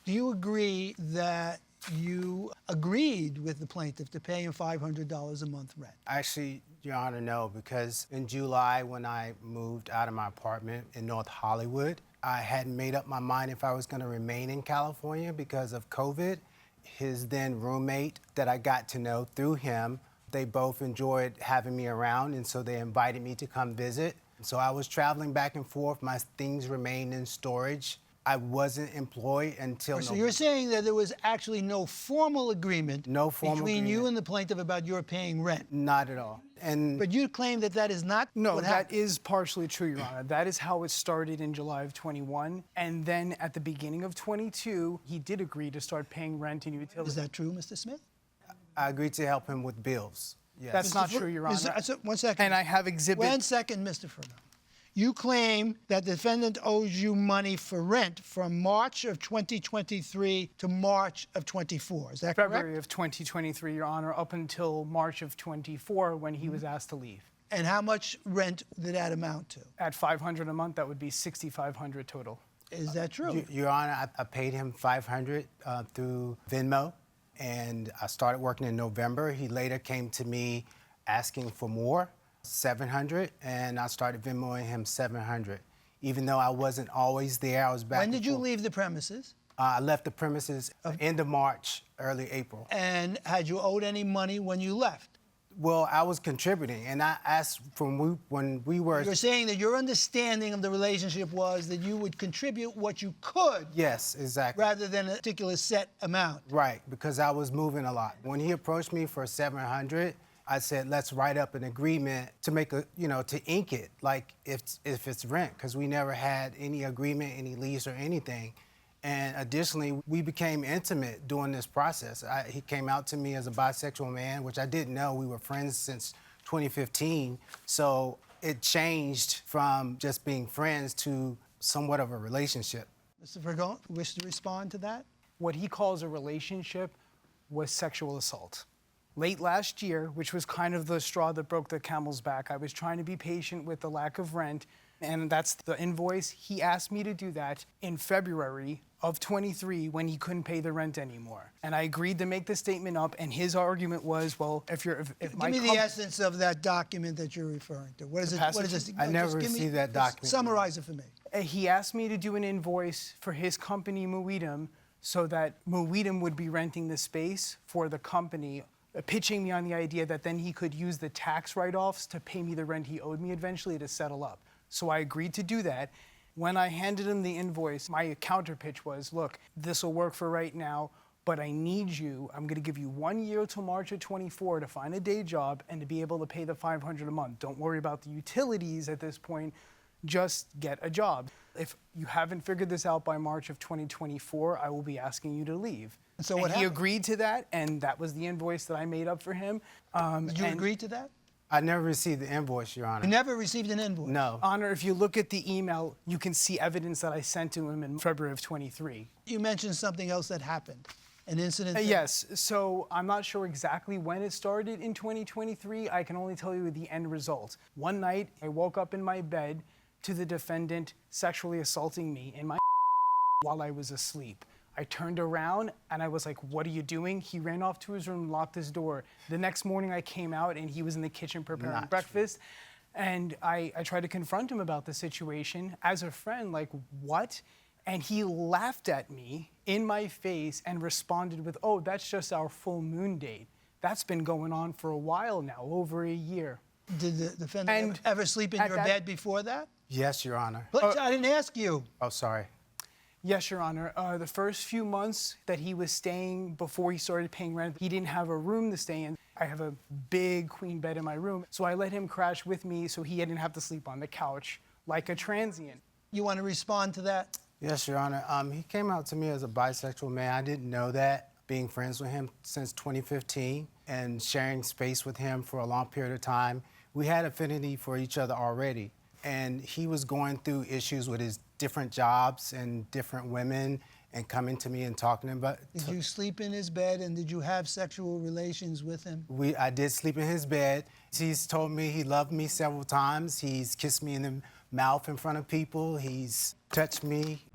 Do you agree that you agreed with the plaintiff to pay him $500 a month rent? Actually, Your Honor, no, because in July, when I moved out of my apartment in North Hollywood, I hadn't made up my mind if I was going to remain in California because of COVID. His then roommate that I got to know through him, they both enjoyed having me around, and so they invited me to come visit. So I was traveling back and forth. My things remained in storage. I wasn't employed until So you're saying that there was actually no formal agreement between you and the plaintiff about your paying rent? Not at all. But you claim that that is not No, what that happened. is partially true, Your Honor. That is how it started in July of 21. And then at the beginning of 22, he did agree to start paying rent and utilities. Is that true, Mr. Smith? I agreed to help him with bills. Yes. That's not true, Your Honor. One second. And I have exhibits. 1 second, Mr. Furman. You claim that the defendant owes you money for rent from March of 2023 to March of 24. Is that correct? February of 2023, Your Honor, up until March of 24 when he was asked to leave. And how much rent did that amount to? At $500 a month, that would be $6,500 total. Is that true? Your Honor, I paid him $500 through Venmo, and I started working in November. He later came to me asking for more, $700, and I started Venmoing him $700. Even though I wasn't always there, I was back. When did you leave the premises? I left the premises end of March, early April. And had you owed any money when you left? Well, I was contributing, and I asked when we were... You're saying that your understanding of the relationship was that you would contribute what you could. Yes, exactly. Rather than a particular set amount. Right, because I was moving a lot. When he approached me for $700, I said, let's write up an agreement to make a, to ink it, like if it's rent, because we never had any agreement, any lease or anything. And additionally, we became intimate during this process. He came out to me as a bisexual man, which I didn't know. We were friends since 2015. So it changed from just being friends to somewhat of a relationship. Mr. Vergone, wish to respond to that? What he calls a relationship was sexual assault. Late last year, which was kind of the straw that broke the camel's back, I was trying to be patient with the lack of rent, and that's the invoice. He asked me to do that in February of 23 when he couldn't pay the rent anymore. And I agreed to make the statement up, and his argument was, well, if my... Give me the essence of that document that you're referring to. What is it? What is this? I never received that document. Summarize it for me. He asked me to do an invoice for his company, Muidum, so that Muidum would be renting the space for the company, pitching me on the idea that then he could use the tax write-offs to pay me the rent he owed me eventually to settle up. So I agreed to do that. When I handed him the invoice, my counter pitch was, look, this will work for right now, but I need you. I'm going to give you 1 year till March of 24 to find a day job and to be able to pay the $500 a month. Don't worry about the utilities at this point. Just get a job. If you haven't figured this out by March of 2024, I will be asking you to leave. So what happened? He agreed to that, and that was the invoice that I made up for him. Did you agree to that? I never received the invoice, Your Honor. You never received an invoice? No. Honor, if you look at the email, you can see evidence that I sent to him in February of 23. You mentioned something else that happened, an incident. Yes, so I'm not sure exactly when it started in 2023. I can only tell you the end result. One night, I woke up in my bed to the defendant sexually assaulting me in my while I was asleep. I turned around and I was like, what are you doing? He ran off to his room, locked his door. The next morning I came out and he was in the kitchen preparing breakfast. And I tried to confront him about the situation as a friend, like, what? And he laughed at me in my face and responded with, oh, that's just our full moon date. That's been going on for a while now, over a year. Did the defendant ever sleep in your bed before that? Yes, Your Honor. But I didn't ask you. Oh, sorry. Yes, Your Honor. The first few months that he was staying before he started paying rent, he didn't have a room to stay in. I have a big queen bed in my room, so I let him crash with me so he didn't have to sleep on the couch like a transient. You want to respond to that? Yes, Your Honor. He came out to me as a bisexual man. I didn't know that. Being friends with him since 2015 and sharing space with him for a long period of time, we had affinity for each other already. And he was going through issues with his different jobs and different women and coming to me and talking about... Did you sleep in his bed and did you have sexual relations with him? I did sleep in his bed. He's told me he loved me several times. He's kissed me in the mouth in front of people. He's touched me.